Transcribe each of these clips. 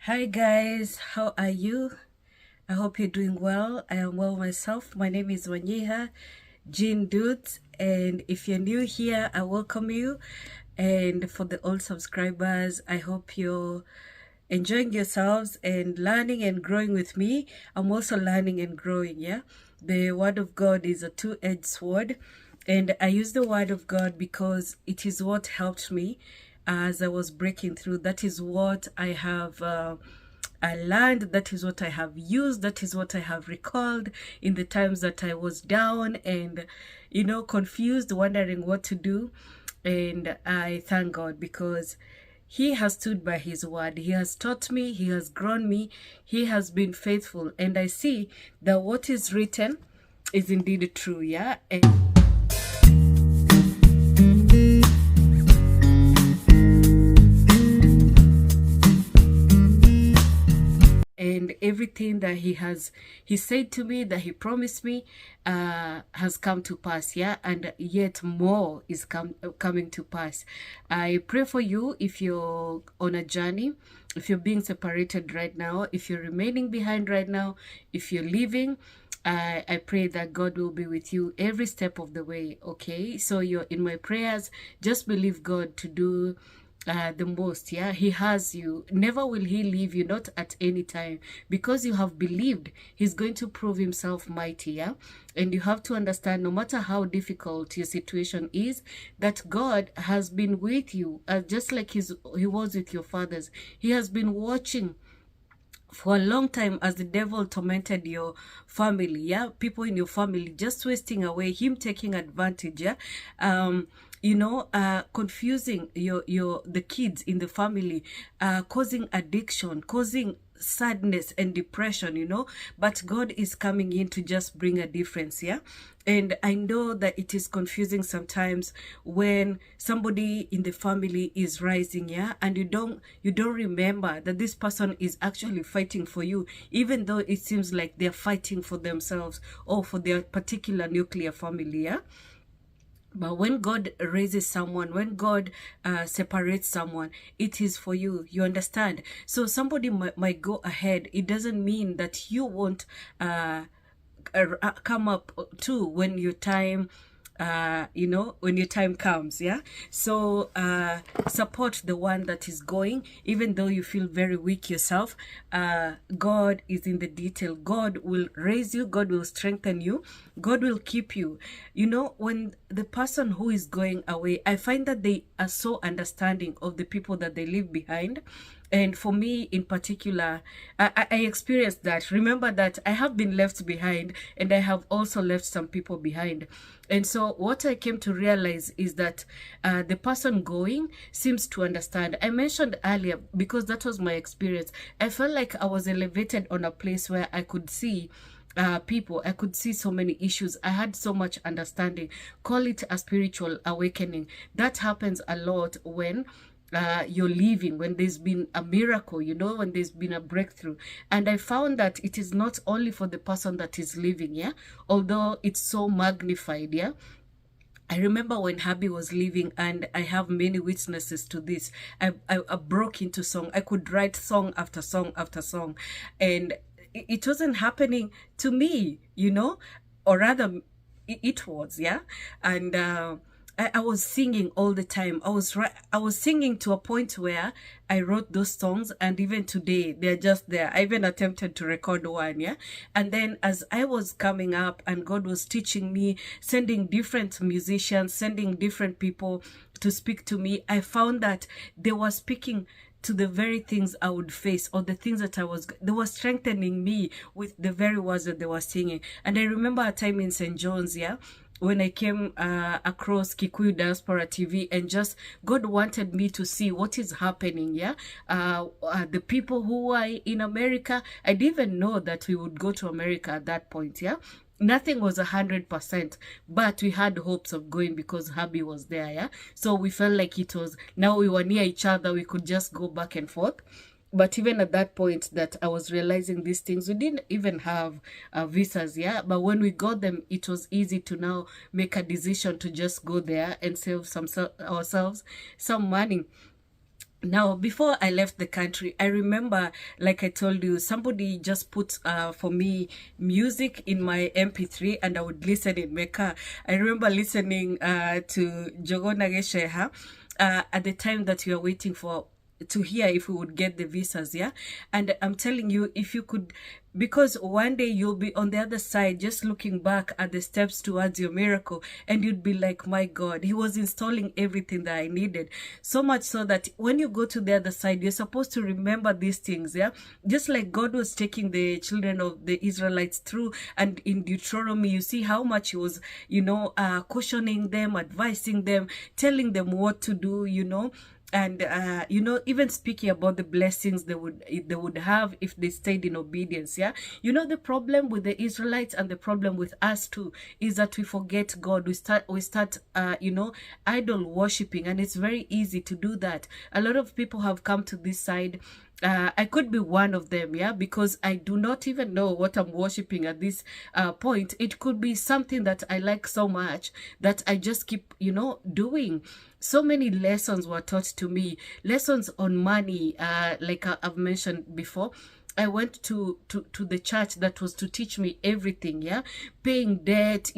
Hi guys, how are you? I hope you're doing well. I am well myself. My name is Wanyiha Jean Dudes, and if you're new here, I welcome you. And for the old subscribers, I hope you're enjoying yourselves and learning and growing with me. I'm also learning and growing, yeah? The Word of God is a two-edged sword, and I use the Word of God because it is what helped me as I was breaking through. That is what I have I learned, that is what I have used, that is what I have recalled in the times that I was down and, confused, wondering what to do. And I thank God because He has stood by His word. He has taught me, He has grown me, He has been faithful. And I see that what is written is indeed true, yeah? And everything that he said to me, that he promised me, has come to pass, yeah, and yet more is coming to pass. I pray for you if you're on a journey, if you're being separated right now, if you're remaining behind right now, if you're leaving. I pray that God will be with you every step of the way, okay? So you're in my prayers. Just believe God to do the most, yeah. He has you. Never will He leave you, not at any time, because you have believed. He's going to prove Himself mighty, yeah. And you have to understand, no matter how difficult your situation is, that God has been with you, just like He was with your fathers. He has been watching for a long time as the devil tormented your family, yeah, people in your family, just wasting away, him taking advantage, yeah, confusing the kids in the family, causing addiction, causing sadness and depression, but God is coming in to just bring a difference, yeah. And I know that it is confusing sometimes when somebody in the family is rising, yeah, and you don't remember that this person is actually fighting for you, even though it seems like they're fighting for themselves or for their particular nuclear family, yeah. But when God raises someone, when God separates someone, it is for you. You understand? So somebody might go ahead. It doesn't mean that you won't come up too when your time when your time comes, yeah. So support the one that is going, even though you feel very weak yourself. God is in the detail. God will raise you, God will strengthen you, God will keep you. When the person who is going away, I find that they are so understanding of the people that they leave behind. And for me in particular, I experienced that. Remember that I have been left behind, and I have also left some people behind. And so what I came to realize is that the person going seems to understand. I mentioned earlier, because that was my experience, I felt like I was elevated on a place where I could see people. I could see so many issues. I had so much understanding. Call it a spiritual awakening. That happens a lot when you're leaving, when there's been a miracle, when there's been a breakthrough. And I found that it is not only for the person that is leaving, yeah, although it's so magnified, yeah. I remember when Habi was leaving, and I have many witnesses to this. I broke into song. I could write song after song after song, and it wasn't happening to me, or rather, it was, yeah. And I was singing all the time. I was singing to a point where I wrote those songs, and even today they're just there. I even attempted to record one, yeah. And then as I was coming up and God was teaching me, sending different musicians, sending different people to speak to me, I found that they were speaking to the very things I would face, or the things that they were strengthening me with the very words that they were singing. And I remember a time in St. John's, yeah, when I came across Kikuyu Diaspora TV, and just God wanted me to see what is happening, yeah. The people who are in America, I didn't even know that we would go to America at that point, yeah. Nothing was 100%, but we had hopes of going because Habi was there, yeah. So we felt like now we were near each other, we could just go back and forth. But even at that point that I was realizing these things, we didn't even have visas, yeah. But when we got them, it was easy to now make a decision to just go there and save ourselves some money. Now, before I left the country, I remember, like I told you, somebody just put for me music in my MP3 and I would listen in my car. I remember listening to Jogo Nagesheha at the time that we were waiting for to hear if we would get the visas, yeah. And I'm telling you, if you could, because one day you'll be on the other side just looking back at the steps towards your miracle, and you'd be like, my God, he was installing everything that I needed. So much so that when you go to the other side, you're supposed to remember these things, yeah. Just like God was taking the children of the Israelites through, and in Deuteronomy you see how much he was, cautioning them, advising them, telling them what to do, and even speaking about the blessings they would have if they stayed in obedience. Yeah, the problem with the Israelites and the problem with us too is that we forget God. We start idol worshiping, and it's very easy to do that. A lot of people have come to this side. I could be one of them, yeah, because I do not even know what I'm worshiping at this point. It could be something that I like so much that I just keep, doing. So many lessons were taught to me, lessons on money, like I've mentioned before. I went to the church that was to teach me everything, yeah, paying debt,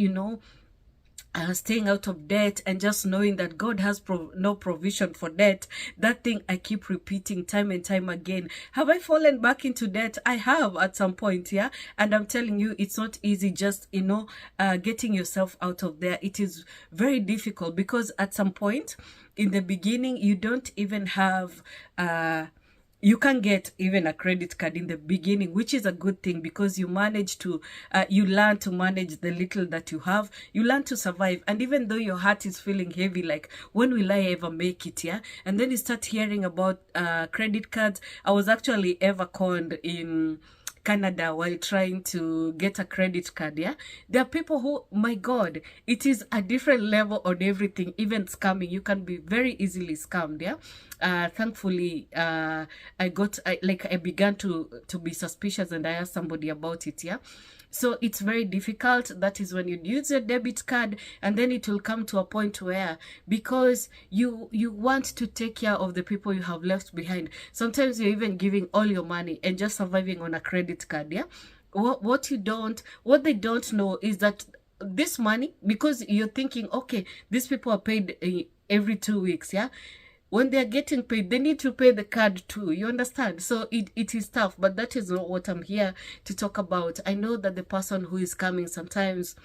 staying out of debt, and just knowing that God has no provision for debt. That thing I keep repeating time and time again. Have I fallen back into debt? I have at some point, yeah. And I'm telling you, it's not easy just, getting yourself out of there. It is very difficult because at some point in the beginning, you don't even have, you can get even a credit card in the beginning, which is a good thing because you manage to, you learn to manage the little that you have. You learn to survive. And even though your heart is feeling heavy, like, when will I ever make it, yeah? And then you start hearing about credit cards. I was actually ever conned in Canada while trying to get a credit card, yeah? There are people who, my God, it is a different level on everything, even scamming. You can be very easily scammed, yeah? Thankfully, I began to be suspicious, and I asked somebody about it, yeah? So it's very difficult. That is when you use your debit card, and then it will come to a point where, because you want to take care of the people you have left behind, sometimes you're even giving all your money and just surviving on a credit card, yeah? What they don't know is that this money, because you're thinking, okay, these people are paid every 2 weeks, yeah? When they're getting paid, they need to pay the card too. You understand? So it is tough, but that is not what I'm here to talk about. I know that the person who is coming, sometimes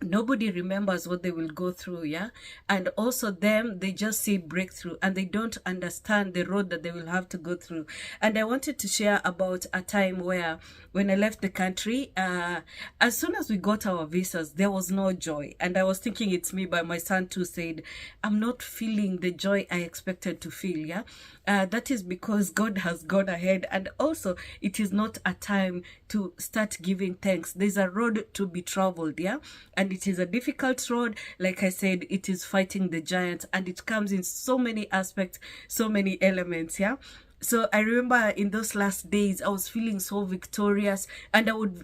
nobody remembers what they will go through, yeah? And also they just see breakthrough, and they don't understand the road that they will have to go through. And I wanted to share about a time where, when I left the country, as soon as we got our visas, there was no joy. And I was thinking it's me, but my son too said, I'm not feeling the joy I expected to feel, yeah? That is because God has gone ahead, and also it is not a time to start giving thanks. There's a road to be traveled, yeah? And it is a difficult road. Like I said, it is fighting the giants, and it comes in so many aspects, so many elements, yeah? So I remember in those last days, I was feeling so victorious, and I would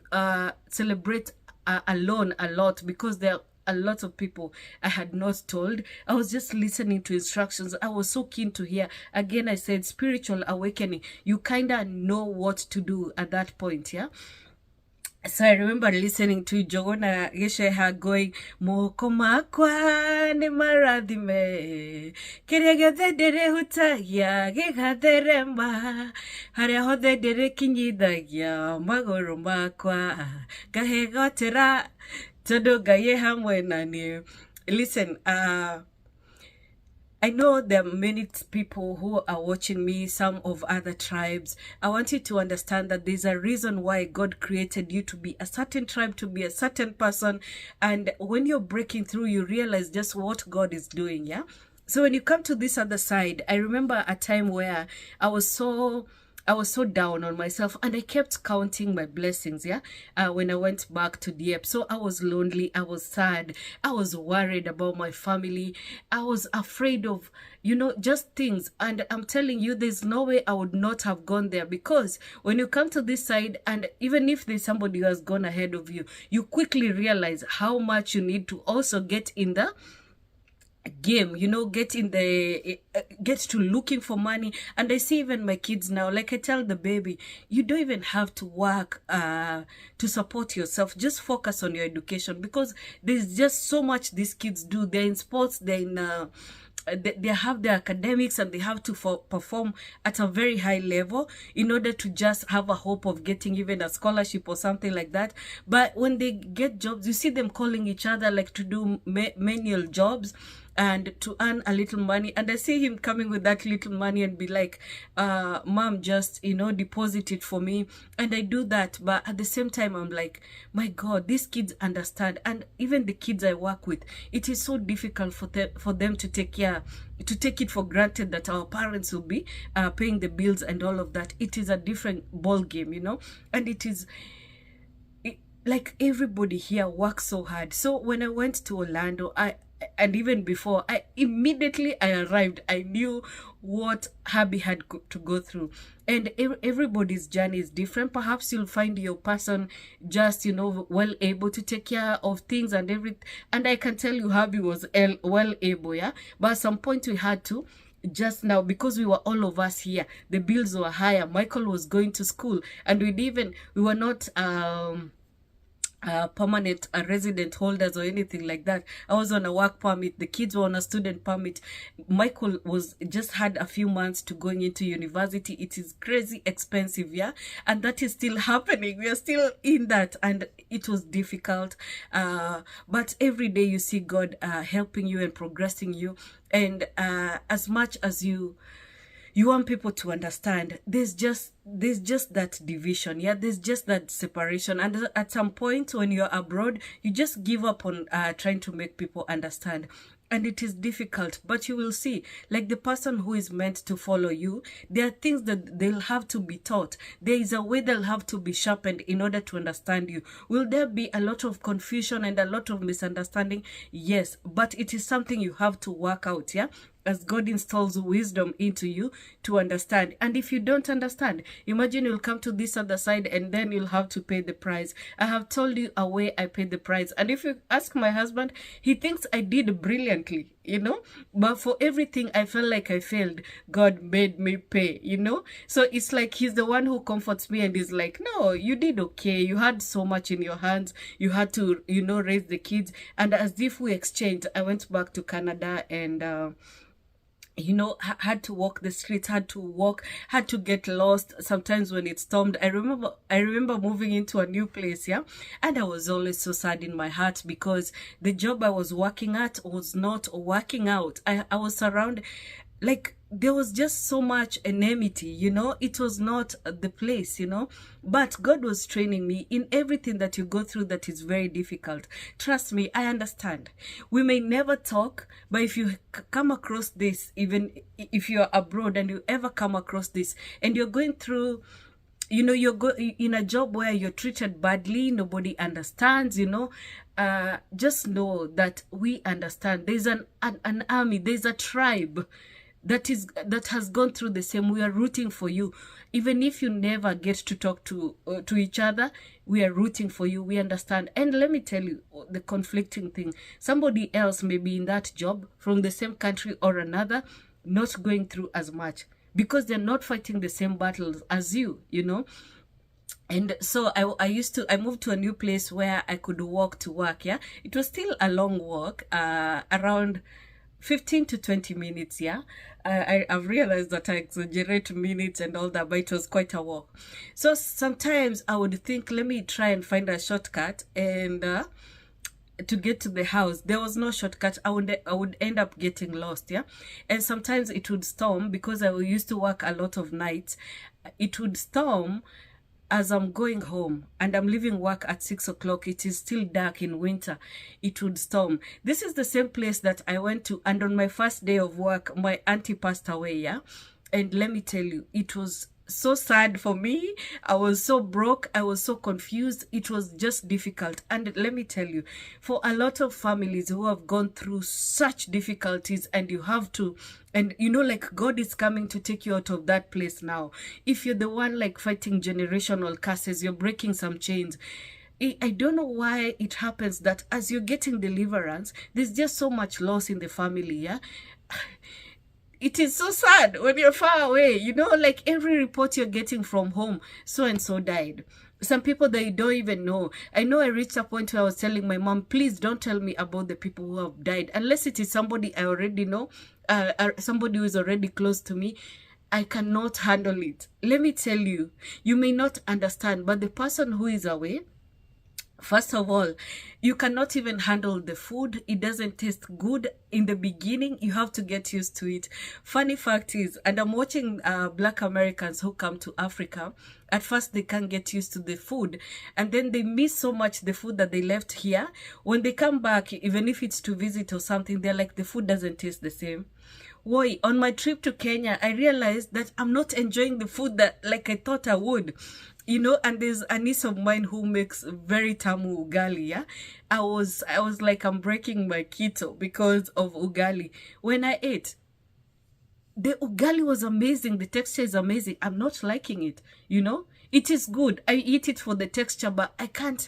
celebrate alone a lot, because there are a lot of people I had not told. I was just listening to instructions. I was so keen to hear. Again, I said spiritual awakening. You kind of know what to do at that point, yeah? So I remember listening to Jogona Gesheha going, Moko makwa ne maradime, Keregade dere hutagia, Gegadere ma, Harehode dere kinyidagia, Magoro makwa, Gahegotera, Todo gaye hamwe nani. Listen, I know there are many people who are watching me, some of other tribes. I want you to understand that there's a reason why God created you to be a certain tribe, to be a certain person. And when you're breaking through, you realize just what God is doing, yeah? So when you come to this other side, I remember a time where I was so down on myself, and I kept counting my blessings, yeah? When I went back to Dieppe. So I was lonely, I was sad, I was worried about my family, I was afraid of, just things. And I'm telling you, there's no way I would not have gone there, because when you come to this side, and even if there's somebody who has gone ahead of you, you quickly realize how much you need to also get in the game, you know, get to looking for money. And I see even my kids now, like I tell the baby, you don't even have to work to support yourself. Just focus on your education, because there's just so much these kids do. They're in sports, they're in they have their academics, and they have to perform at a very high level in order to just have a hope of getting even a scholarship or something like that. But when they get jobs, you see them calling each other like to do menial jobs and to earn a little money. And I see him coming with that little money and be like, mom, just, you know, deposit it for me. And I do that. But at the same time, I'm like, my God, these kids understand. And even the kids I work with, it is so difficult for them to take it for granted that our parents will be paying the bills and all of that. It is a different ball game, you know, and it is like everybody here works so hard. So when I went to Orlando, and even before, I arrived, I knew what hubby had to go through. And everybody's journey is different. Perhaps you'll find your person just, you know, well able to take care of things and everything. And I can tell you hubby was well able, yeah. But at some point we had to, just now, because we were all of us here, the bills were higher. Michael was going to school, and we were not permanent resident holders or anything like that. I was on a work permit, the kids were on a student permit. Michael was just had a few months to going into university. It is crazy expensive, yeah, and that is still happening. We are still in that, and it was difficult, but every day you see God helping you and progressing you. And as much as you want people to understand, there's just that division, yeah, there's just that separation. And at some point when you're abroad, you just give up on trying to make people understand. And it is difficult, but you will see, like the person who is meant to follow you, there are things that they'll have to be taught. There is a way they'll have to be sharpened in order to understand you. Will there be a lot of confusion and a lot of misunderstanding? Yes, but it is something you have to work out, yeah? As God installs wisdom into you to understand. And if you don't understand, imagine you'll come to this other side and then you'll have to pay the price. I have told you a way I paid the price. And if you ask my husband, he thinks I did brilliantly, you know. But for everything I felt like I failed, God made me pay, you know. So it's like he's the one who comforts me and is like, no, you did okay. You had so much in your hands. You had to, you know, raise the kids. And as if we exchanged, I went back to Canada and you know, had to walk the streets, had to get lost sometimes when it stormed. I remember moving into a new place, yeah, and I was always so sad in my heart because the job I was working at was not working out. I was surrounded, like, there was just so much enmity, you know. It was not the place, you know. But God was training me in everything that you go through that is very difficult. Trust me, I understand. We may never talk, but if you come across this, even if you're abroad and you ever come across this and you're going through, you know, you're in a job where you're treated badly, nobody understands, you know, just know that we understand. There's an army, there's a tribe that has gone through the same. We are rooting for you. Even if you never get to talk to each other, we are rooting for you. We understand. And let me tell you the conflicting thing. Somebody else may be in that job from the same country or another, not going through as much because they're not fighting the same battles as you, you know. And so I moved to a new place where I could walk to work, yeah. It was still a long walk, around 15 to 20 minutes, yeah. I've realized that I exaggerate minutes and all that, but it was quite a walk. So sometimes I would think, let me try and find a shortcut, and to get to the house, there was no shortcut. I would end up getting lost, yeah. And sometimes it would storm because I used to work a lot of nights. It would storm as I'm going home and I'm leaving work at 6 o'clock. It is still dark in winter. It would storm. This is the same place that I went to, and on my first day of work, my auntie passed away, yeah. And let me tell you, it was so sad for me. I was so broke. I was so confused. It was just difficult. And let me tell you, for a lot of families who have gone through such difficulties, and you have to, and you know, like, God is coming to take you out of that place now. If you're the one like fighting generational curses, you're breaking some chains. I don't know why it happens that as you're getting deliverance, there's just so much loss in the family, yeah? It is so sad when you're far away, you know, like every report you're getting from home, so and so died. Some people they don't even know. I know I reached a point where I was telling my mom, please don't tell me about the people who have died, unless it is somebody I already know, somebody who is already close to me. I cannot handle it. Let me tell you, you may not understand, but the person who is away, first of all, you cannot even handle the food. It doesn't taste good in the beginning. You have to get used to it. Funny fact is, and I'm watching Black Americans who come to Africa. At first, they can't get used to the food. And then they miss so much the food that they left here. When they come back, even if it's to visit or something, they're like, the food doesn't taste the same. Why? On my trip to Kenya, I realized that I'm not enjoying the food that like I thought I would. You know, and there's a niece of mine who makes very tamu ugali, yeah? I was like, I'm breaking my keto because of ugali. When I ate, the ugali was amazing. The texture is amazing. I'm not liking it, you know? It is good. I eat it for the texture, but I can't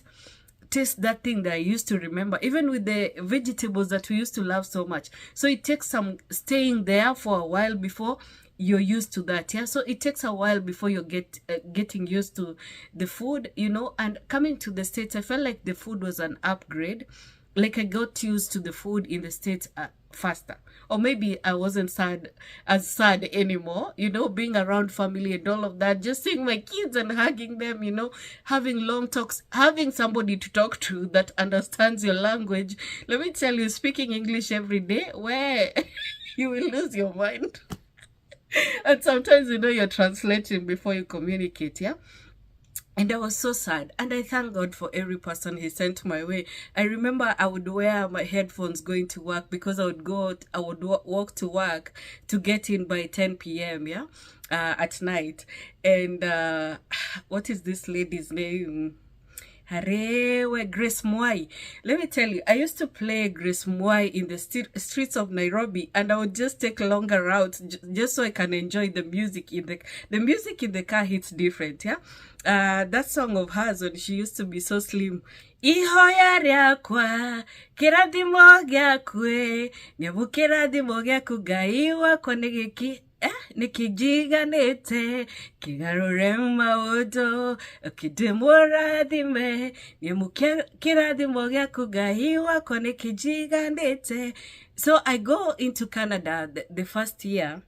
taste that thing that I used to remember, even with the vegetables that we used to love so much. So it takes some staying there for a while before you're used to that, yeah? So it takes a while before you get getting used to the food, you know? And coming to the States, I felt like the food was an upgrade. Like I got used to the food in the States faster. Or maybe I wasn't as sad anymore, you know, being around family and all of that, just seeing my kids and hugging them, you know, having long talks, having somebody to talk to that understands your language. Let me tell you, speaking English every day, where you will lose your mind. And sometimes, you know, you're translating before you communicate, yeah? And I was so sad. And I thank God for every person he sent my way. I remember I would wear my headphones going to work because I would walk to work to get in by 10 p.m., yeah? At night. And what is this lady's name? Harewe, Grace Mwai. Let me tell you, I used to play Grace Mwai in the streets of Nairobi, and I would just take longer routes just so I can enjoy the music in the music in the car hits different, yeah? That song of hers when she used to be so slim. Ihoya ryakwa kirathimo gyakwe nyabukirathimo gyaku Ngai wakwa nigiki nikijiganite kigarure maundu kidimurathime nyamukirathimo gyaku Ngai wakwa nikijiganite. So I go into Canada the first year,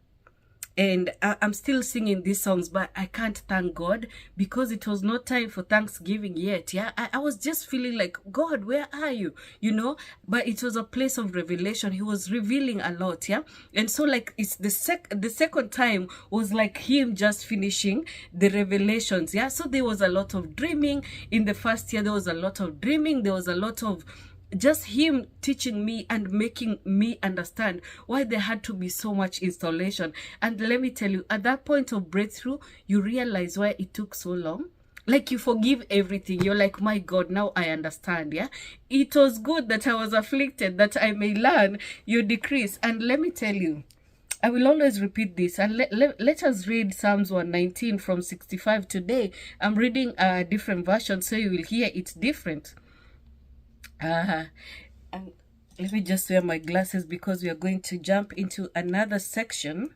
and I'm still singing these songs, but I can't thank God because it was not time for Thanksgiving yet, yeah? I was just feeling like, God, where are you? You know? But it was a place of revelation. He was revealing a lot, yeah? And so, like, it's the second time was like him just finishing the revelations, yeah? So there was a lot of dreaming. In the first year, there was a lot of dreaming. There was a lot of just him teaching me and making me understand why there had to be so much installation. And let me tell you, at that point of breakthrough, you realize why it took so long. Like you forgive everything. You're like, my God, now I understand, yeah? It was good that I was afflicted, that I may learn your decrease. And let me tell you, I will always repeat this. And let us read Psalms 119 from 65 today. I'm reading a different version, so you will hear it's different. And let me just wear my glasses because we are going to jump into another section.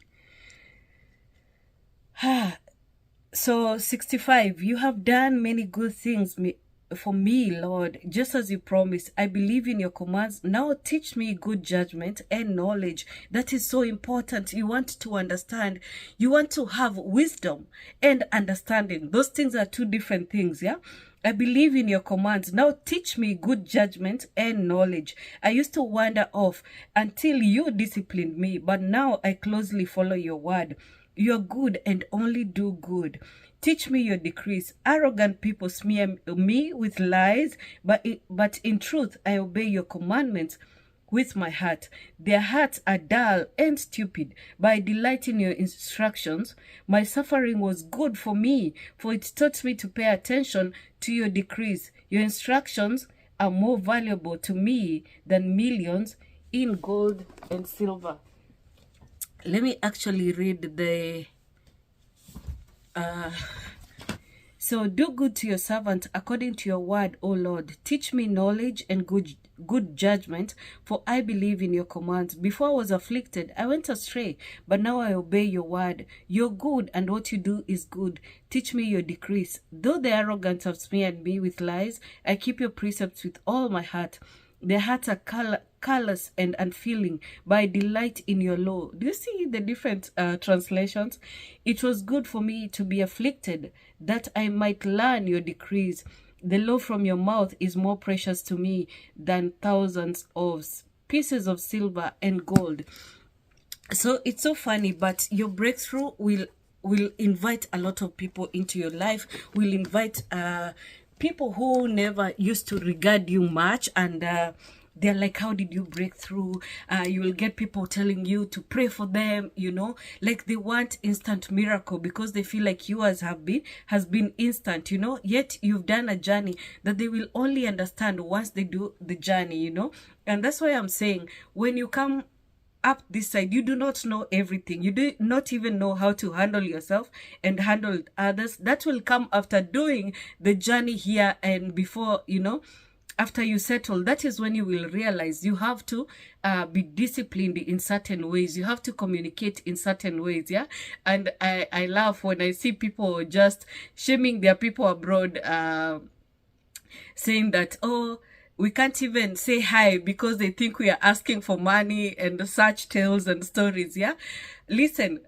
So 65, you have done many good things for me, Lord, just as you promised. I believe in your commands. Now teach me good judgment and knowledge. That is so important. You want to understand. You want to have wisdom and understanding. Those things are two different things, yeah? I believe in your commands. Now teach me good judgment and knowledge. I used to wander off until you disciplined me, but now I closely follow your word. You are good and only do good. Teach me your decrees. Arrogant people smear me with lies, but in truth I obey your commandments with my heart. Their hearts are dull and stupid, but I delight in your instructions. My suffering was good for me, for it taught me to pay attention to your decrees. Your instructions are more valuable to me than millions in gold and silver. Let me actually read the So do good to your servant according to your word, O Lord. Teach me knowledge and good judgment, for I believe in your commands. Before I was afflicted, I went astray, but now I obey your word. You're good, and what you do is good. Teach me your decrees. Though the arrogant have smeared me with lies, I keep your precepts with all my heart. Their hearts are callous and unfeeling, but I delight in your law. Do you see the different translations? It was good for me to be afflicted, that I might learn your decrees. The law from your mouth is more precious to me than thousands of pieces of silver and gold. So it's so funny, but your breakthrough will invite a lot of people into your life, will invite people who never used to regard you much, and they're like, how did you break through? You will get people telling you to pray for them, you know, like they want instant miracle because they feel like yours has been instant, you know, yet you've done a journey that they will only understand once they do the journey, you know. And that's why I'm saying, when you come up this side, you do not know everything. You do not even know how to handle yourself and handle others. That will come after doing the journey here, and before, you know, after you settle, that is when you will realize you have to be disciplined in certain ways. You have to communicate in certain ways, yeah. And I laugh when I see people just shaming their people abroad, saying that, oh, we can't even say hi because they think we are asking for money, and such tales and stories, yeah. Listen,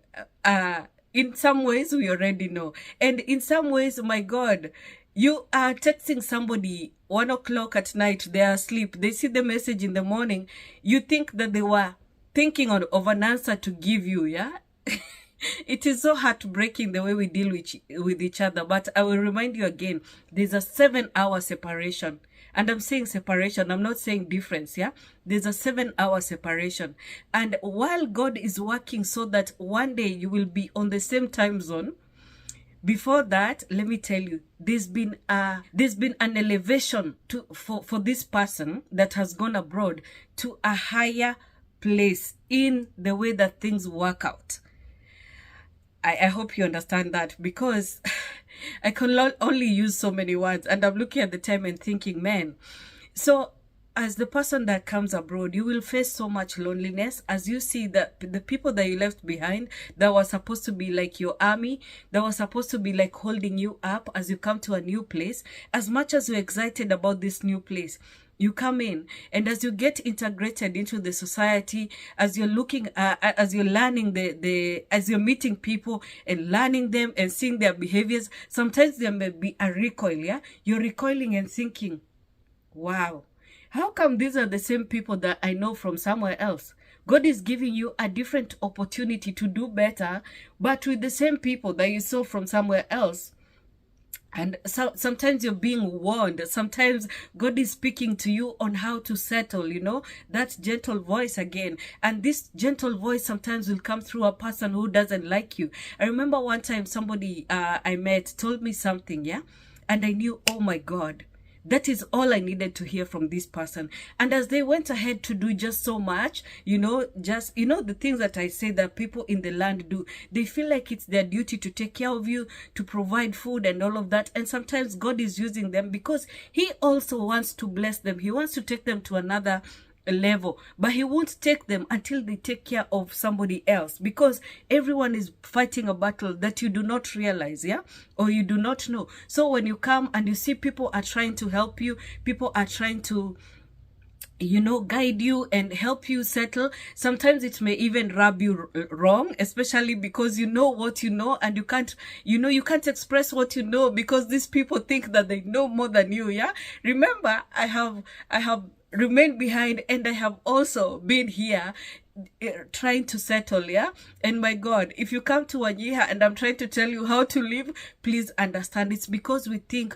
in some ways we already know, and in some ways, my God, you are texting somebody 1 o'clock at night, they are asleep, they see the message in the morning, you think that they were thinking of an answer to give you, yeah. It is so heartbreaking the way we deal with each other. But I will remind you again, there's a 7-hour separation. And I'm saying separation, I'm not saying difference, yeah? There's a 7-hour separation. And while God is working so that one day you will be on the same time zone, before that, let me tell you, there's been an elevation for this person that has gone abroad to a higher place in the way that things work out. I hope you understand that, because I can only use so many words, and I'm looking at the time and thinking, man, so as the person that comes abroad, you will face so much loneliness as you see that the people that you left behind, that were supposed to be like your army, that were supposed to be like holding you up as you come to a new place. As much as you're excited about this new place, you come in, and as you get integrated into the society, as you're looking, as you're learning as you're meeting people and learning them and seeing their behaviors, sometimes there may be a recoil, yeah? You're recoiling and thinking, wow, how come these are the same people that I know from somewhere else? God is giving you a different opportunity to do better, but with the same people that you saw from somewhere else. And so sometimes you're being warned. Sometimes God is speaking to you on how to settle, you know, that gentle voice again. And this gentle voice sometimes will come through a person who doesn't like you. I remember one time somebody I met told me something, yeah? And I knew, oh my God, that is all I needed to hear from this person. And as they went ahead to do just so much, you know, just, you know, the things that I say that people in the land do, they feel like it's their duty to take care of you, to provide food and all of that. And sometimes God is using them because he also wants to bless them. He wants to take them to another level, but he won't take them until they take care of somebody else, because everyone is fighting a battle that you do not realize, yeah, or you do not know. So when you come and you see people are trying to help you, people are trying to, you know, guide you and help you settle, sometimes it may even rub you wrong, especially because you know what you know, and you can't, you know, you can't express what you know because these people think that they know more than you, yeah. Remember, I have remained behind, and I have also been here trying to settle, yeah. And my God, if you come to Wanyiha and I'm trying to tell you how to live, please understand, it's because we think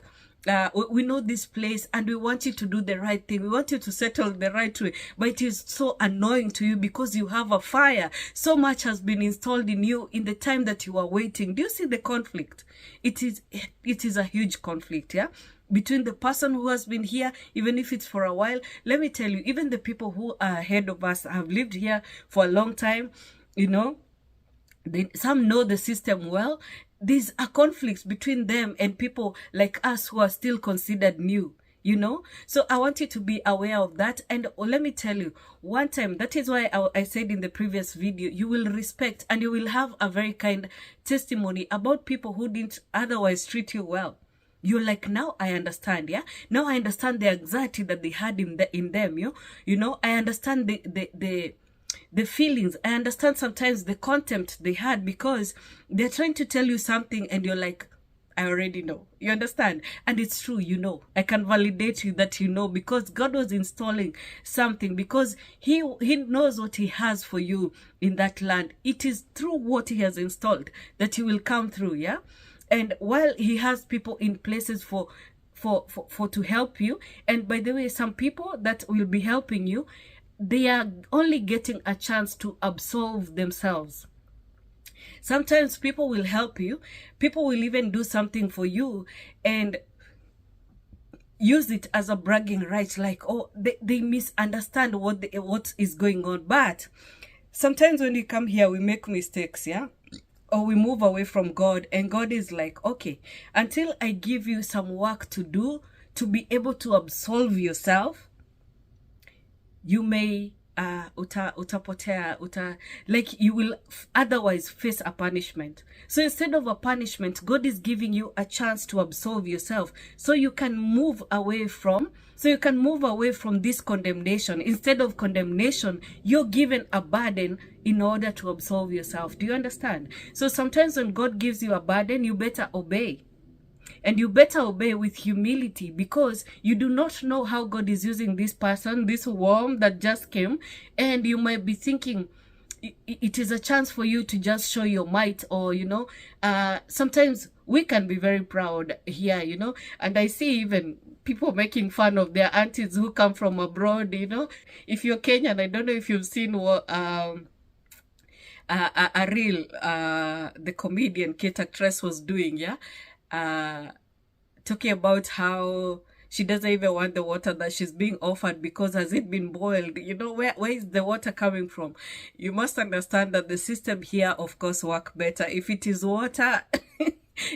we know this place and we want you to do the right thing. We want you to settle the right way. But it is so annoying to you because you have a fire. So much has been installed in you in the time that you are waiting. Do you see the conflict? It is a huge conflict, yeah, between the person who has been here, even if it's for a while. Let me tell you, even the people who are ahead of us have lived here for a long time, you know, some know the system well. there's a conflict between them and people like us who are still considered new, you know. So I want you to be aware of that. And let me tell you, one time, that is why I said in the previous video, you will respect and you will have a very kind testimony about people who didn't otherwise treat you well. You're like, now I understand, yeah? Now I understand the anxiety that they had in them, you know? I understand the feelings. I understand sometimes the contempt they had because they're trying to tell you something and you're like, I already know. You understand? And it's true, you know. I can validate you that you know, because God was installing something, because he knows what he has for you in that land. It is through what he has installed that you will come through, yeah? And while he has people in places for to help you, and by the way, some people that will be helping you, they are only getting a chance to absolve themselves. Sometimes people will help you, people will even do something for you and use it as a bragging right, like, oh, they misunderstand what is going on. But sometimes when we come here, we make mistakes, yeah? Or we move away from God, and God is like, okay, until I give you some work to do to be able to absolve yourself, you may utapotea, like you will otherwise face a punishment. So instead of a punishment, God is giving you a chance to absolve yourself, so you can move away from this condemnation. Instead of condemnation, you're given a burden in order to absolve yourself. Do you understand? So sometimes when God gives you a burden, you better obey. And you better obey with humility, because you do not know how God is using this person, this worm that just came, and you might be thinking it is a chance for you to just show your might, or, you know, sometimes we can be very proud here, you know, and I see even people making fun of their aunties who come from abroad, you know. If you're Kenyan, I don't know if you've seen what Arid, the comedian treacherous, was doing, yeah? Talking about how she doesn't even want the water that she's being offered because has it been boiled. You know, where is the water coming from? You must understand that the system here, of course, work better. If it is water,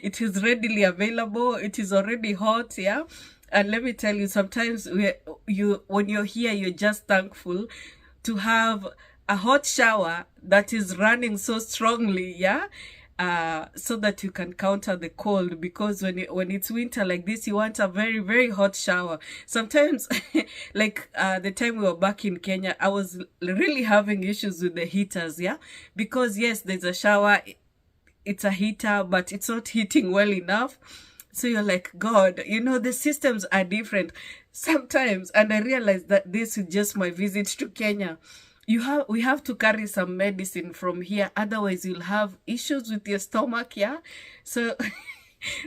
it is readily available. It is already hot, yeah? And let me tell you, sometimes when you're here, you're just thankful to have a hot shower that is running so strongly, yeah? So that you can counter the cold, because when it's winter like this, you want a very, very hot shower. Sometimes, like the time we were back in Kenya, I was really having issues with the heaters, yeah? Because yes, there's a shower, it's a heater, but it's not heating well enough. So you're like, God, you know, the systems are different sometimes. And I realized that this is just my visit to Kenya. We have to carry some medicine from here, otherwise you'll have issues with your stomach, yeah? So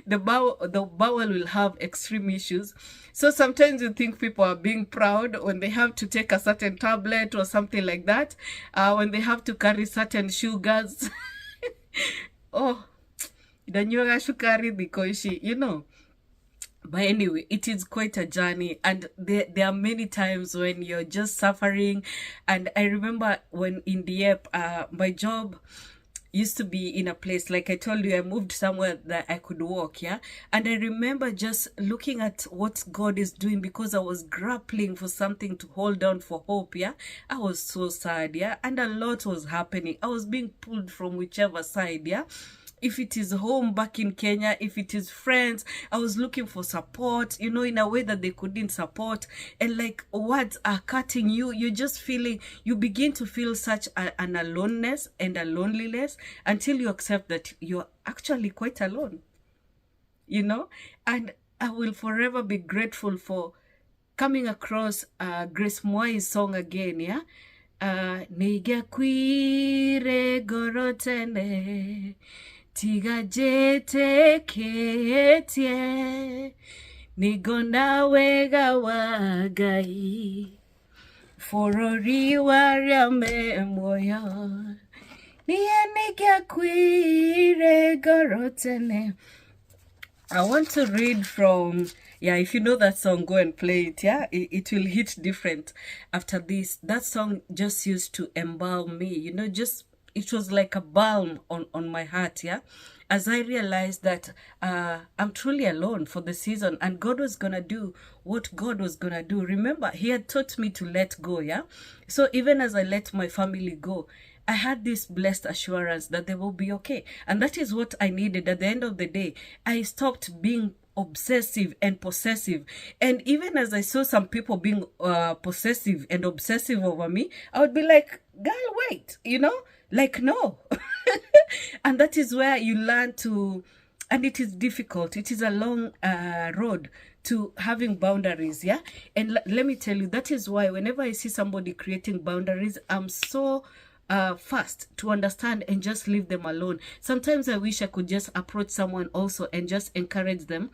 the bowel will have extreme issues. So sometimes you think people are being proud when they have to take a certain tablet or something like that, when they have to carry certain sugars. Oh, you know. But anyway, it is quite a journey, and there are many times when you're just suffering. And I remember when in Dieppe, my job used to be in a place, like I told you, I moved somewhere that I could walk, yeah? And I remember just looking at what God is doing, because I was grappling for something to hold on for hope, yeah? I was so sad, yeah? And a lot was happening. I was being pulled from whichever side, yeah? If it is home back in Kenya, if it is friends, I was looking for support, you know, in a way that they couldn't support. And like words are cutting you. You're just feeling, you begin to feel such an aloneness and a loneliness until you accept that you're actually quite alone, you know. And I will forever be grateful for coming across Grace Mwai's song again, yeah? Niga kwire gorotene tiga jete ketie nigona wega wagai forori wariame moyo niga kwire gorotene. I want to read from, yeah, if you know that song, go and play it, yeah? It will hit different after this. That song just used to embalm me, you know, just, it was like a balm on my heart, yeah? as I realized that I'm truly alone for the season, and God was gonna do what God was gonna do. Remember, He had taught me to let go, yeah? So even as I let my family go, I had this blessed assurance that they will be okay. And that is what I needed. At the end of the day, I stopped being obsessive and possessive. And even as I saw some people being possessive and obsessive over me, I would be like, girl, wait, like, no. And that is where you learn to, and it is difficult. It is a long road to having boundaries, yeah? And let me tell you, that is why whenever I see somebody creating boundaries, I'm so fast to understand and just leave them alone. Sometimes I wish I could just approach someone also and just encourage them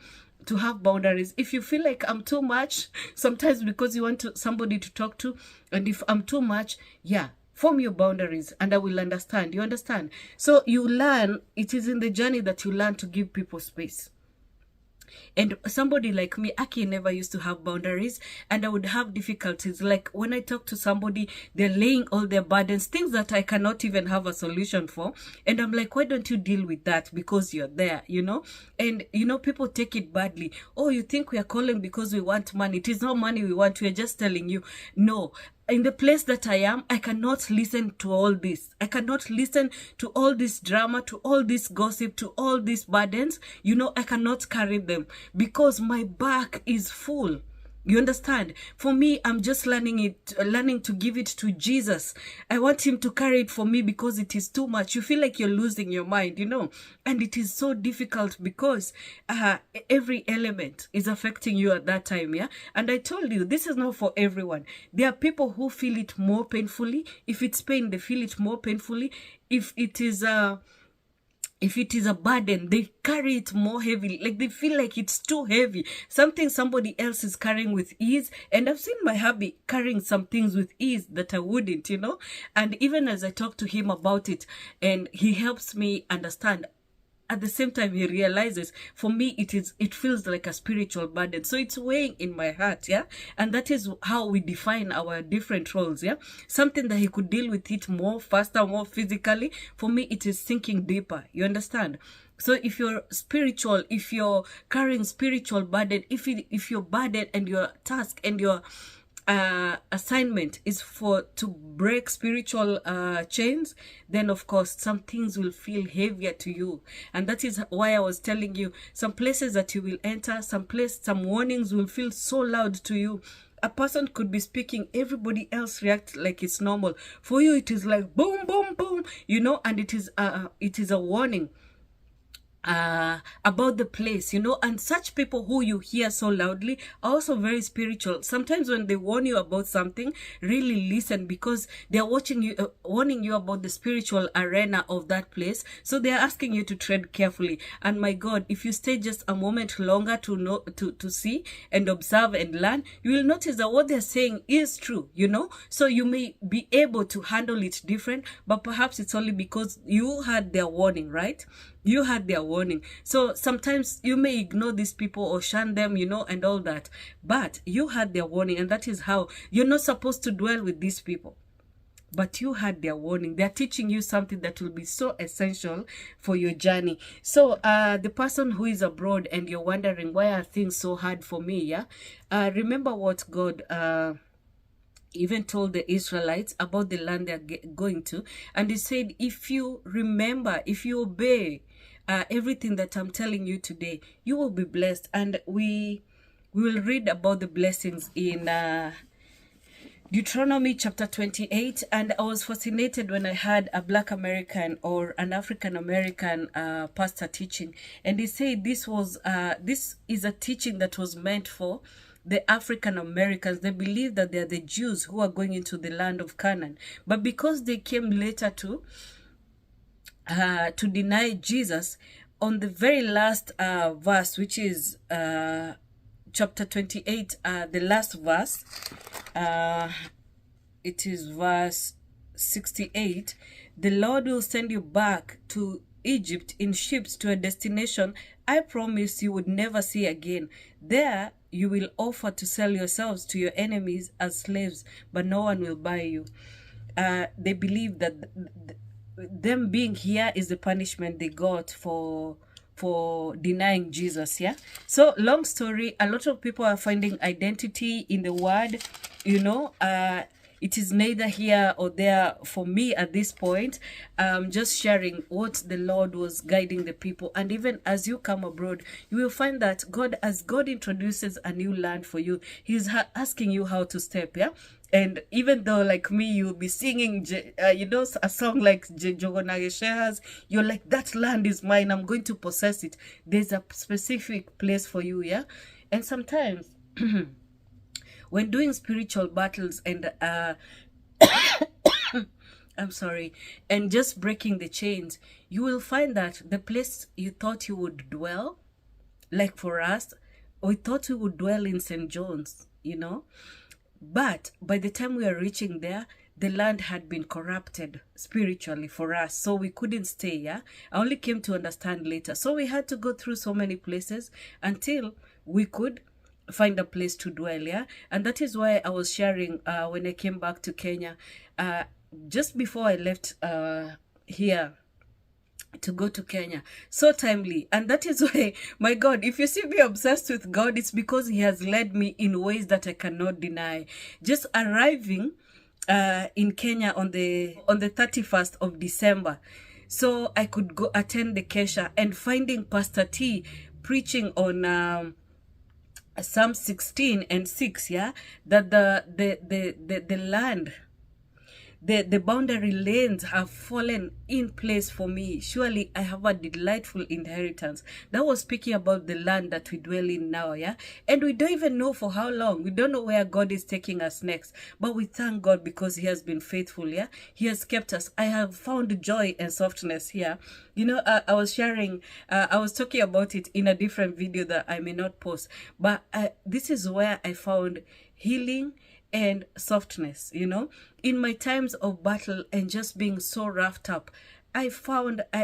to have boundaries. If you feel like I'm too much, sometimes because you want somebody to talk to, and if I'm too much, yeah, form your boundaries and I will understand. You understand? So you learn, it is in the journey that you learn to give people space. And somebody like me, Aki, never used to have boundaries, and I would have difficulties. Like when I talk to somebody, they're laying all their burdens, things that I cannot even have a solution for. And I'm like, why don't you deal with that? Because you're there, And, people take it badly. Oh, you think we are calling because we want money. It is not money we want. We're just telling you, no. In the place that I am, I cannot listen to all this. I cannot listen to all this drama, to all this gossip, to all these burdens. I cannot carry them because my back is full. You understand? For me, I'm just learning to give it to Jesus. I want him to carry it for me because it is too much. You feel like you're losing your mind, and it is so difficult because every element is affecting you at that time, yeah? And I told you, this is not for everyone. There are people who feel it more painfully. If it's pain, they feel it more painfully. If it is a burden, they carry it more heavily. Like they feel like it's too heavy. Something somebody else is carrying with ease. And I've seen my hubby carrying some things with ease that I wouldn't, And even as I talk to him about it, and he helps me understand, at the same time he realizes, for me it feels like a spiritual burden, so it's weighing in my heart, yeah? And that is how we define our different roles, yeah? Something that he could deal with it more faster, more physically. For me, it is sinking deeper. You understand? So if you're spiritual, if you're carrying spiritual burden, if your burden and your task and your assignment is to break spiritual chains, then of course some things will feel heavier to you. And that is why I was telling you, some places that you will enter, some warnings will feel so loud to you. A person could be speaking, everybody else react like it's normal. For you, it is like boom, boom, boom, and it is a warning about the place, and such people who you hear so loudly are also very spiritual. Sometimes when they warn you about something, really listen, because they're warning you about the spiritual arena of that place. So they're asking you to tread carefully. And my God, if you stay just a moment longer to see and observe and learn, you will notice that what they're saying is true, So you may be able to handle it different, but perhaps it's only because you had their warning, right? You had their warning. So sometimes you may ignore these people or shun them, and all that. But you had their warning, and that is how you're not supposed to dwell with these people. But you had their warning. They're teaching you something that will be so essential for your journey. So the person who is abroad and you're wondering, why are things so hard for me, yeah? Remember what God even told the Israelites about the land they're going to. And he said, if you remember, if you obey everything that I'm telling you today, you will be blessed. And we will read about the blessings in Deuteronomy chapter 28. And I was fascinated when I had a Black American or an African American pastor teaching, and he said this is a teaching that was meant for the African Americans. They believe that they are the Jews who are going into the land of Canaan, but because they came later to deny Jesus, on the very last verse, which is chapter 28, the last verse, it is verse 68. The Lord will send you back to Egypt in ships to a destination I promise you would never see again. There you will offer to sell yourselves to your enemies as slaves, but no one will buy you. They believe that them being here is the punishment they got for denying Jesus. Yeah. So long story, a lot of people are finding identity in the word, you know. It is neither here or there for me at this point. Just sharing what the Lord was guiding the people. And even as you come abroad, you will find that God, as God introduces a new land for you, He's asking you how to step. Yeah. And even though, like me, you'll be singing, you know, a song like Jogonageshehas, you're like, that land is mine, I'm going to possess it. There's a specific place for you, yeah? And sometimes, when doing spiritual battles and, I'm sorry, and just breaking the chains, you will find that the place you thought you would dwell, like for us, we thought we would dwell in St. John's, you know? But by the time we are reaching there, the land had been corrupted spiritually for us. So we couldn't stay, yeah? I only came to understand later. So we had to go through so many places until we could find a place to dwell, yeah? And that is why I was sharing when I came back to Kenya, just before I left here to go to Kenya. So timely. And that is why, my God, if you see me obsessed with God, it's because He has led me in ways that I cannot deny. Just arriving in Kenya on the 31st of December, so I could go attend the Kesha, and finding Pastor T preaching on Psalm 16:6, yeah, that the land, the boundary lanes have fallen in place for me. Surely I have a delightful inheritance. That was speaking about the land that we dwell in now, yeah? And we don't even know for how long. We don't know where God is taking us next. But we thank God because He has been faithful, yeah? He has kept us. I have found joy and softness here. You know, I was sharing, I was talking about it in a different video that I may not post. But this is where I found healing and softness, you know. In my times of battle and just being so roughed up, I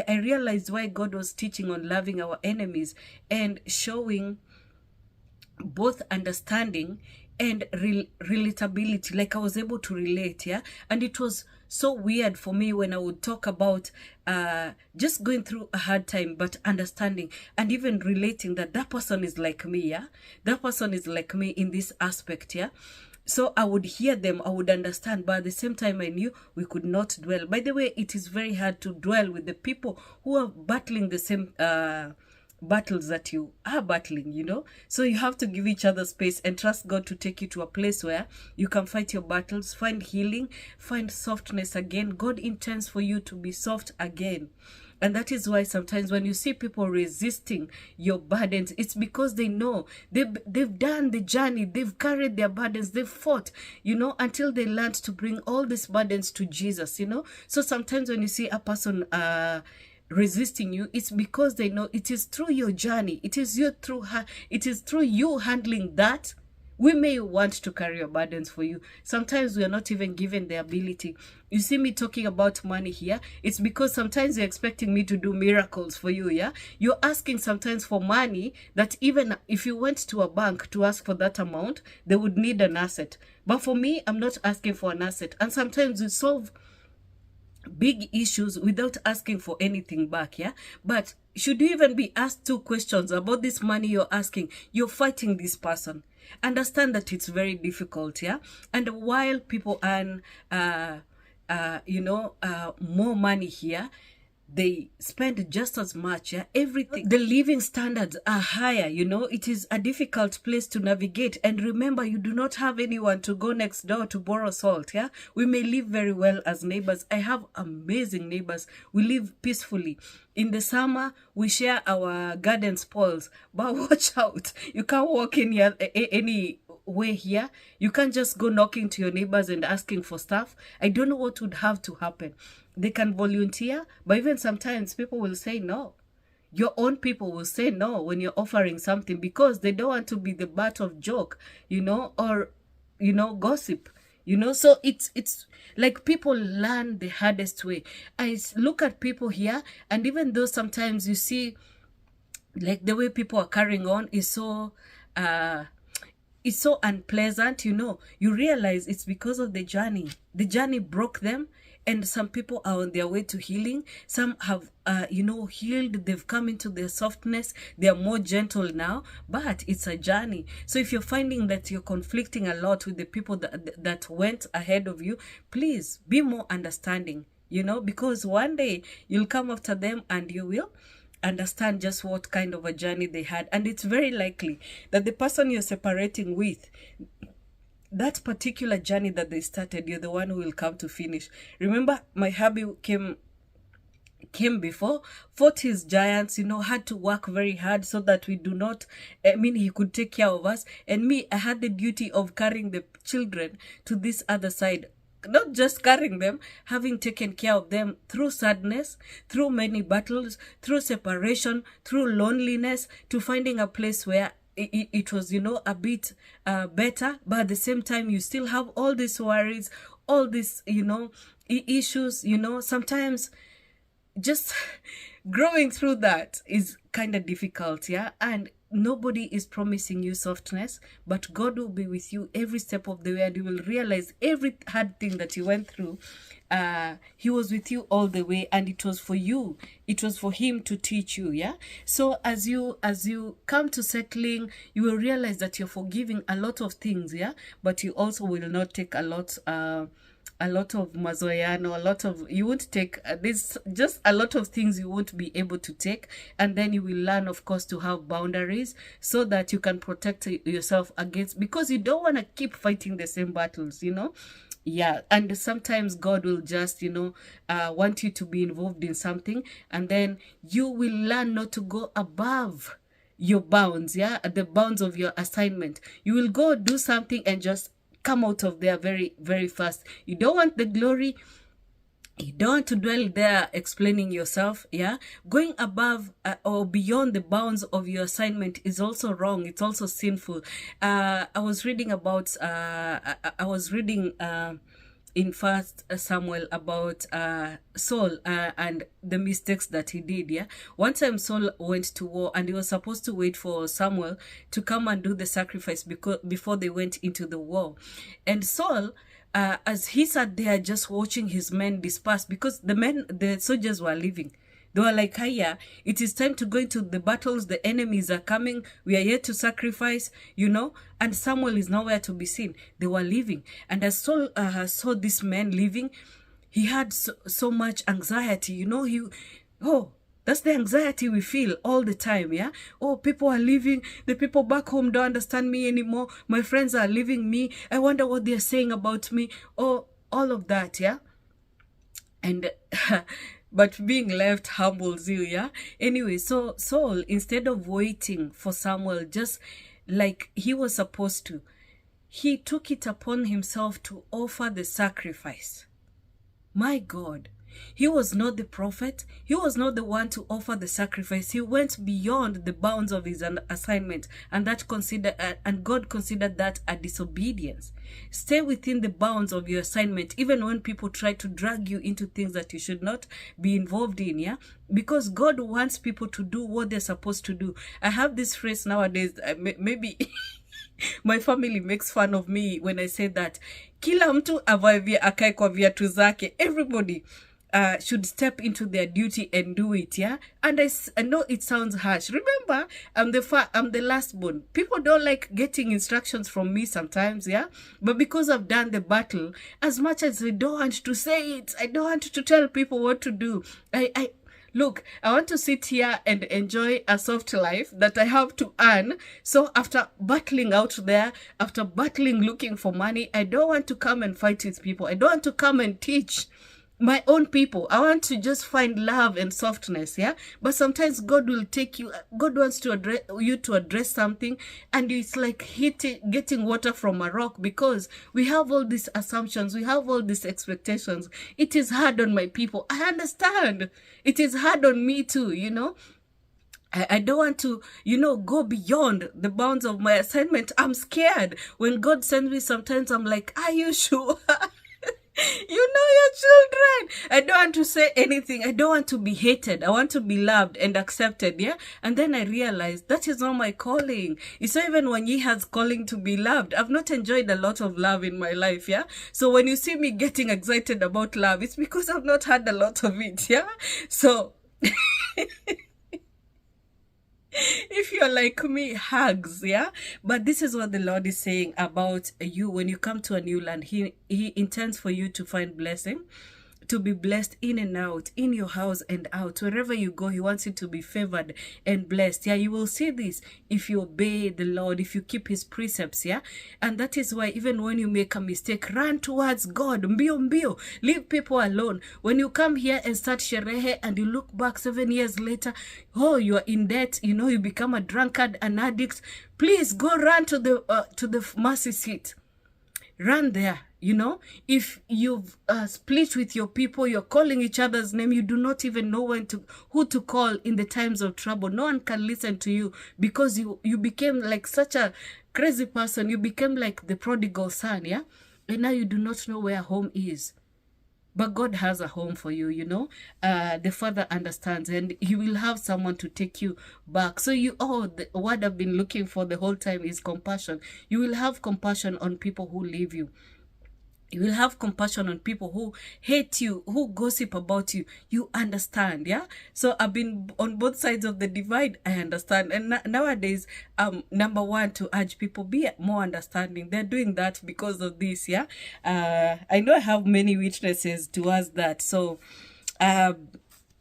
realized why God was teaching on loving our enemies and showing both understanding and relatability. Like I was able to relate, yeah. And it was so weird for me when I would talk about just going through a hard time, but understanding and even relating that that person is like me, yeah. That person is like me in this aspect, yeah. So I would hear them, I would understand, but at the same time I knew we could not dwell. By the way, it is very hard to dwell with the people who are battling the same battles that you are battling, you know. So you have to give each other space and trust God to take you to a place where you can fight your battles, find healing, find softness again. God intends for you to be soft again. And that is why sometimes when you see people resisting your burdens, it's because they know they've done the journey, they've carried their burdens, they've fought, you know, until they learned to bring all these burdens to Jesus, you know. So sometimes when you see a person resisting you, it's because they know it is through your journey, it is through you handling that. We may want to carry your burdens for you. Sometimes we are not even given the ability. You see me talking about money here. It's because sometimes you're expecting me to do miracles for you, yeah? You're asking sometimes for money that even if you went to a bank to ask for that amount, they would need an asset. But for me, I'm not asking for an asset. And sometimes we solve big issues without asking for anything back, yeah? But should you even be asked 2 questions about this money you're asking? You're fighting this person. Understand that it's very difficult, yeah? And while people earn, you know, more money here, they spend just as much, yeah? Everything, the living standards are higher, you know. It is a difficult place to navigate. And remember, you do not have anyone to go next door to borrow salt, yeah? We may live very well as neighbors. I have amazing neighbors. We live peacefully. In the summer, we share our garden spoils, but watch out. You can't walk in here any way here. You can't just go knocking to your neighbors and asking for stuff. I don't know what would have to happen. They can volunteer, but even sometimes people will say no. Your own people will say no when you're offering something because they don't want to be the butt of joke, you know, or, you know, gossip. You know, so it's like people learn the hardest way. I look at people here, and even though sometimes you see like the way people are carrying on is so it's so unpleasant, you know, you realize it's because of the journey. The journey broke them, and some people are on their way to healing. Some have healed, they've come into their softness, they are more gentle now, but it's a journey. So if you're finding that you're conflicting a lot with the people that went ahead of you, please be more understanding, because one day you'll come after them and you will understand just what kind of a journey they had. And it's very likely that the person you're separating with, that particular journey that they started, you're the one who will come to finish. Remember, my hubby came before, fought his giants, had to work very hard so that we do not, he could take care of us. And me, I had the duty of carrying the children to this other side. Not just carrying them, having taken care of them through sadness, through many battles, through separation, through loneliness, to finding a place where it was, a bit better, but at the same time, you still have all these worries, all these, issues, sometimes just growing through that is kind of difficult, yeah? And nobody is promising you softness, but God will be with you every step of the way, and you will realize every hard thing that you went through, he was with you all the way, and it was for you. It was for him to teach you, yeah? So as you come to settling, you will realize that you're forgiving a lot of things, yeah? But you also will not take a lot of mazoyano, you won't take this, just a lot of things you won't be able to take. And then you will learn, of course, to have boundaries so that you can protect yourself against, because you don't want to keep fighting the same battles, Yeah, and sometimes God will just, want you to be involved in something, and then you will learn not to go above your bounds, yeah, at the bounds of your assignment. You will go do something and just come out of there very, very fast. You don't want the glory. You don't want to dwell there explaining yourself, yeah? Going above or beyond the bounds of your assignment is also wrong. It's also sinful. I was reading about, in First Samuel about Saul and the mistakes that he did, yeah? One time Saul went to war, and he was supposed to wait for Samuel to come and do the sacrifice before they went into the war. And Saul, as he sat there just watching his men disperse, because the soldiers were leaving. They were like, hiya, it is time to go into the battles. The enemies are coming. We are yet to sacrifice, and Samuel is nowhere to be seen. They were leaving. And as Saul saw this man leaving, he had so much anxiety, that's the anxiety we feel all the time, yeah? Oh, people are leaving. The people back home don't understand me anymore. My friends are leaving me. I wonder what they're saying about me. Oh, all of that, yeah? And but being left humbles you, yeah? Anyway, so Saul, instead of waiting for Samuel, just like he was supposed to, he took it upon himself to offer the sacrifice. My God. He was not the prophet. He was not the one to offer the sacrifice. He went beyond the bounds of his assignment, and God considered that a disobedience. Stay within the bounds of your assignment, even when people try to drag you into things that you should not be involved in, yeah? Because God wants people to do what they're supposed to do. I have this phrase nowadays, maybe my family makes fun of me when I say that. Kila mtu akae kwa viatu zake. Everybody should step into their duty and do it, yeah? And I know it sounds harsh. Remember, I'm the last born. People don't like getting instructions from me sometimes, yeah? But because I've done the battle, as much as I don't want to say it, I don't want to tell people what to do. Look, I want to sit here and enjoy a soft life that I have to earn. So after battling out there, after battling looking for money, I don't want to come and fight with people. I don't want to come and teach my own people. I want to just find love and softness, yeah? But sometimes God will take you, God wants to address something, and it's like getting water from a rock, because we have all these assumptions, we have all these expectations. It is hard on my people. I understand. It is hard on me too, I don't want to, go beyond the bounds of my assignment. I'm scared. When God sends me, sometimes I'm like, are you sure? You know your children. I don't want to say anything. I don't want to be hated. I want to be loved and accepted, yeah? And then I realized that is not my calling. It's not even when he has calling to be loved. I've not enjoyed a lot of love in my life, yeah? So when you see me getting excited about love, it's because I've not had a lot of it, yeah? So... if you're like me, hugs, yeah? But this is what the Lord is saying about you. When you come to a new land, he intends for you to find blessing, to be blessed in and out, in your house and out. Wherever you go, he wants you to be favored and blessed. Yeah, you will see this if you obey the Lord, if you keep his precepts, yeah? And that is why even when you make a mistake, run towards God. Mbio, mbio. Leave people alone. When you come here and start sherehe and you look back 7 years later, oh, you are in debt, you know, you become a drunkard, an addict, please go run to the mercy seat. Run there. You know, if you've split with your people, you're calling each other's name, you do not even know who to call in the times of trouble. No one can listen to you because you became like such a crazy person. You became like the prodigal son, yeah? And now you do not know where home is. But God has a home for you, you know. The Father understands, and he will have someone to take you back. So the word I've been looking for the whole time is compassion. You will have compassion on people who leave you. You will have compassion on people who hate you, who gossip about you. You understand, yeah? So I've been on both sides of the divide. I understand. And nowadays, number one, to urge people, be more understanding. They're doing that because of this, yeah? I know I have many witnesses towards that. So,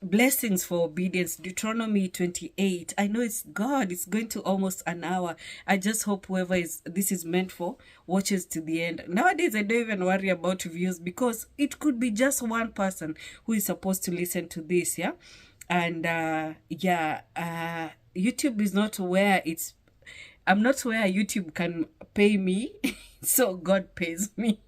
blessings for obedience. Deuteronomy 28. I know it's going to almost an hour. I just hope whoever this is meant for watches to the end. Nowadays I don't even worry about views because it could be just one person who is supposed to listen to this, yeah? And YouTube is not where I'm not where YouTube can pay me. So God pays me,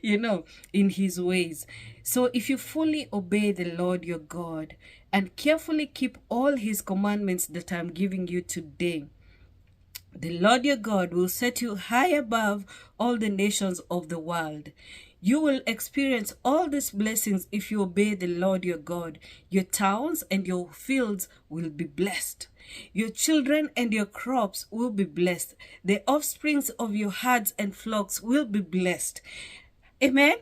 you know, in his ways. So if you fully obey the Lord your God and carefully keep all his commandments that I'm giving you today, the Lord your God will set you high above all the nations of the world. You will experience all these blessings if you obey the Lord your God. Your towns and your fields will be blessed. Your children and your crops will be blessed. The offsprings of your herds and flocks will be blessed. Amen.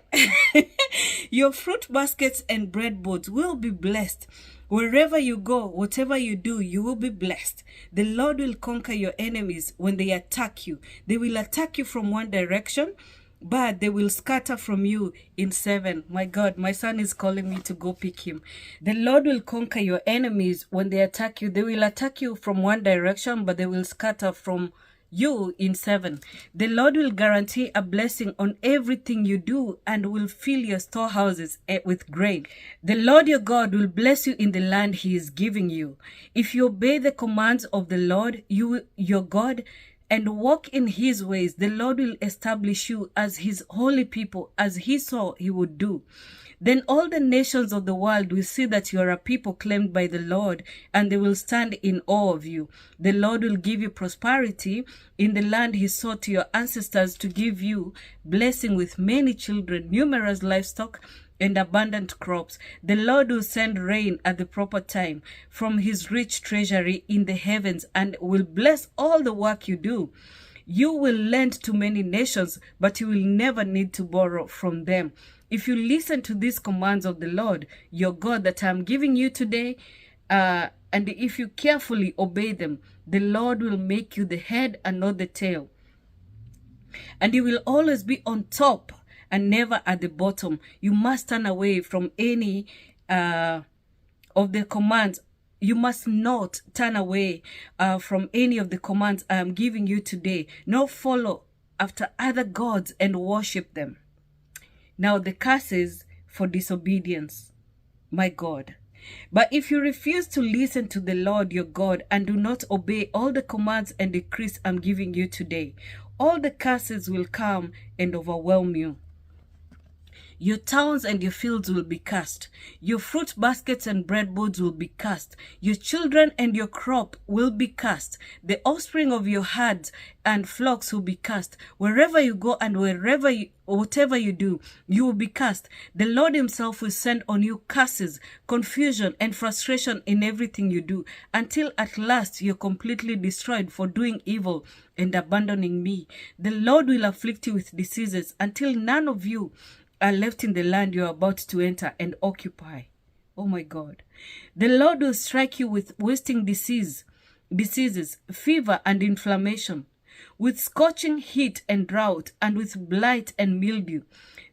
Your fruit baskets and bread boards will be blessed. Wherever you go, whatever you do, you will be blessed. The Lord will conquer your enemies when they attack you. They will attack you from one direction, but they will scatter from you in 7. My God, my son is calling me to go pick him. The Lord will conquer your enemies when they attack you. They will attack you from one direction, but they will scatter from you in 7. The Lord will guarantee a blessing on everything you do and will fill your storehouses with grain. The Lord your God will bless you in the land he is giving you. If you obey the commands of the Lord your God and walk in his ways, the Lord will establish you as his holy people, as he saw he would do. Then all the nations of the world will see that you are a people claimed by the Lord, and they will stand in awe of you. The Lord will give you prosperity in the land he swore to your ancestors to give you, blessing with many children, numerous livestock, and abundant crops. The Lord will send rain at the proper time from his rich treasury in the heavens and will bless all the work you do. You will lend to many nations, but you will never need to borrow from them. If you listen to these commands of the Lord, your God, that I'm giving you today, and if you carefully obey them, the Lord will make you the head and not the tail. And you will always be on top and never at the bottom. You must turn away from any of the commands. You must not turn away from any of the commands I am giving you today, nor follow after other gods and worship them. Now the curses for disobedience, my God. But if you refuse to listen to the Lord your God and do not obey all the commands and decrees I'm giving you today, all the curses will come and overwhelm you. Your towns and your fields will be cursed. Your fruit baskets and breadboards will be cursed. Your children and your crop will be cursed. The offspring of your herds and flocks will be cursed. Wherever you go and whatever you do, you will be cursed. The Lord himself will send on you curses, confusion, and frustration in everything you do, until at last you're completely destroyed for doing evil and abandoning me. The Lord will afflict you with diseases until none of you are left in the land you are about to enter and occupy. Oh my God. The Lord will strike you with wasting diseases, fever and inflammation, with scorching heat and drought, and with blight and mildew.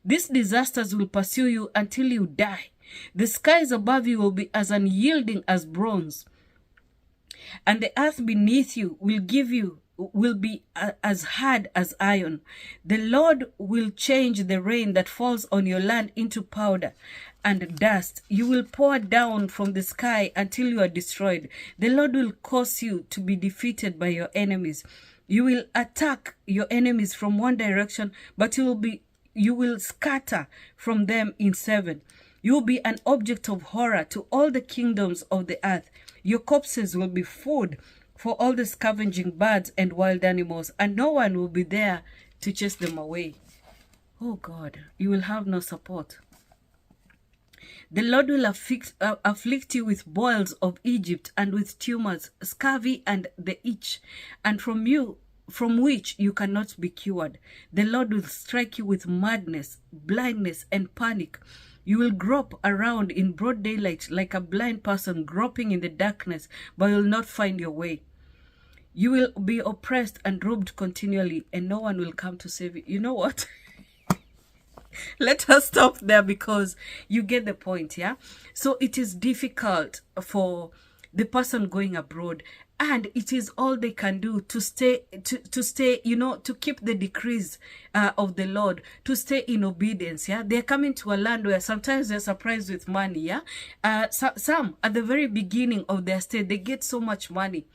These disasters will pursue you until you die. The skies above you will be as unyielding as bronze, and the earth beneath you will be as hard as iron. The Lord will change the rain that falls on your land into powder and dust. You will pour down from the sky until you are destroyed. The Lord will cause you to be defeated by your enemies. You will attack your enemies from one direction, but you will scatter from them in 7. You will be an object of horror to all the kingdoms of the earth. Your corpses will be food for all the scavenging birds and wild animals, and no one will be there to chase them away. Oh God, you will have no support. The Lord will afflict you with boils of Egypt and with tumors, scurvy and the itch, and from which you cannot be cured. The Lord will strike you with madness, blindness, and panic. You will grope around in broad daylight like a blind person groping in the darkness, but will not find your way. You will be oppressed and robbed continually, and no one will come to save you. You know what? Let us stop there, because you get the point, yeah? So it is difficult for the person going abroad, and it is all they can do to stay, to keep the decrees of the Lord, to stay in obedience, yeah? They're coming to a land where sometimes they're surprised with money, yeah? Some, at the very beginning of their stay, they get so much money,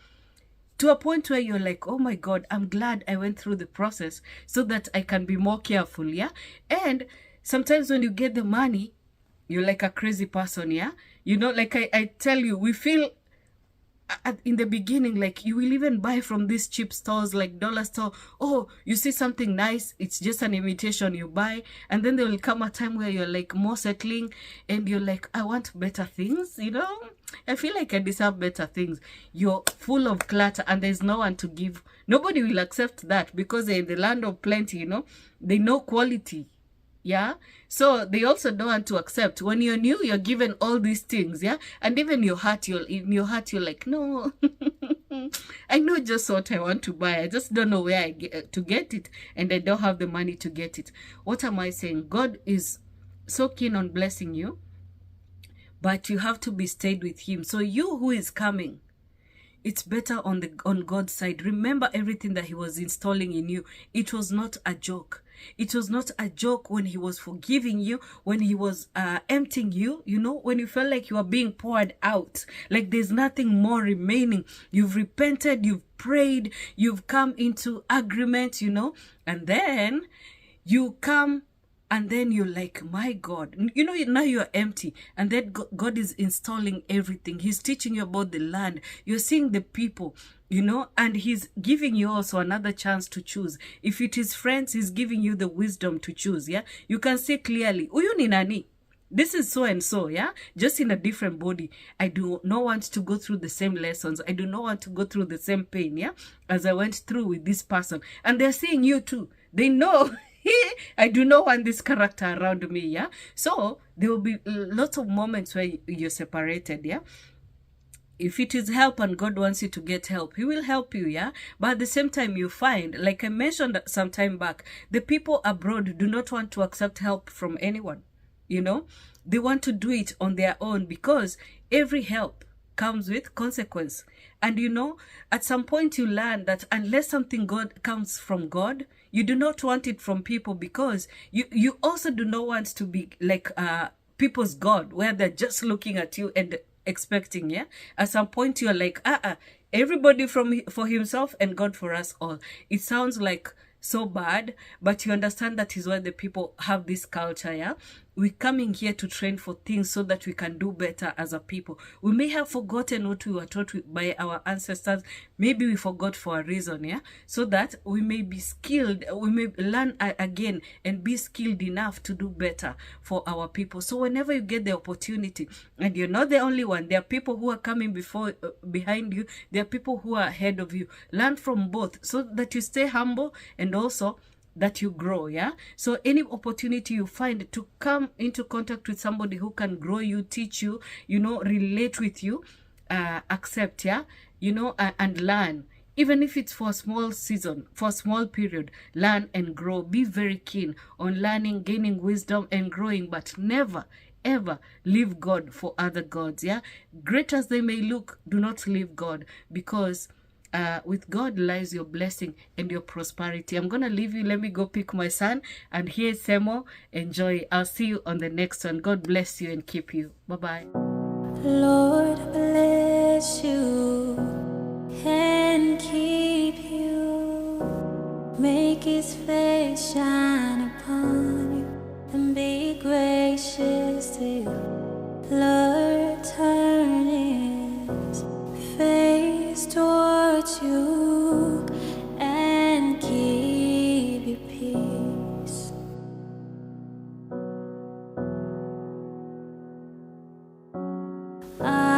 to a point where you're like, oh my God, I'm glad I went through the process so that I can be more careful, yeah? And sometimes when you get the money, you're like a crazy person, yeah? You know, like I tell you, we feel in the beginning, like you will even buy from these cheap stores like dollar store. Oh, you see something nice, it's just an imitation, you buy. And then there will come a time where you're like more settling and you're like, I want better things, you know? I feel like I deserve better things. You're full of clutter and there's no one to give. Nobody will accept that because they're in the land of plenty, you know? They know quality. Yeah, so they also don't want to accept. When you're new, you're given all these things, yeah, and even in your heart you're like, no, I know just what I want to buy, I just don't know where to get it, and I don't have the money to get it. What am I saying? God is so keen on blessing you, but you have to be stayed with him. So you who is coming, it's better on God's side. Remember everything that he was installing in you. It was not a joke. It was not a joke when he was forgiving you, when he was emptying you, you know, when you felt like you are being poured out, like there's nothing more remaining. You've repented, you've prayed, you've come into agreement, you know, and then you come and then you're like, my God, you know, now you're empty. And then God is installing everything. He's teaching you about the land. You're seeing the people, you know, and he's giving you also another chance to choose. If it is friends, he's giving you the wisdom to choose, yeah? You can say clearly, Uyu ni nani? This is so and so, yeah? Just in a different body. I do not want to go through the same lessons. I do not want to go through the same pain, yeah? As I went through with this person. And they're seeing you too. They know I do not want this character around me, yeah? So there will be lots of moments where you're separated, yeah? If it is help and God wants you to get help, he will help you, yeah? But at the same time, you find, like I mentioned some time back, the people abroad do not want to accept help from anyone, you know? They want to do it on their own because every help comes with consequence. And you know, at some point you learn that unless something comes from God, you do not want it from people, because you also do not want to be like people's God, where they're just looking at you and expecting, yeah? At some point you're like, everybody for himself and God for us all. It sounds like so bad, but you understand that is why the people have this culture, yeah? We're coming here to train for things so that we can do better as a people. We may have forgotten what we were taught by our ancestors. Maybe we forgot for a reason, yeah? So that we may be skilled, we may learn again and be skilled enough to do better for our people. So whenever you get the opportunity, and you're not the only one, there are people who are coming behind you, there are people who are ahead of you. Learn from both so that you stay humble and also that you grow, yeah? So any opportunity you find to come into contact with somebody who can grow you, teach you, relate with you, accept, yeah? And learn. Even if it's for a small season, for a small period, learn and grow. Be very keen on learning, gaining wisdom and growing, but never, ever leave God for other gods, yeah? Great as they may look, do not leave God, because with God lies your blessing and your prosperity. I'm going to leave you. Let me go pick my son. And here's Semo. Enjoy. I'll see you on the next one. God bless you and keep you. Bye-bye. Lord bless you and keep you. Make his face shine upon you and be gracious to you. Lord turn his face towards you and give you peace. I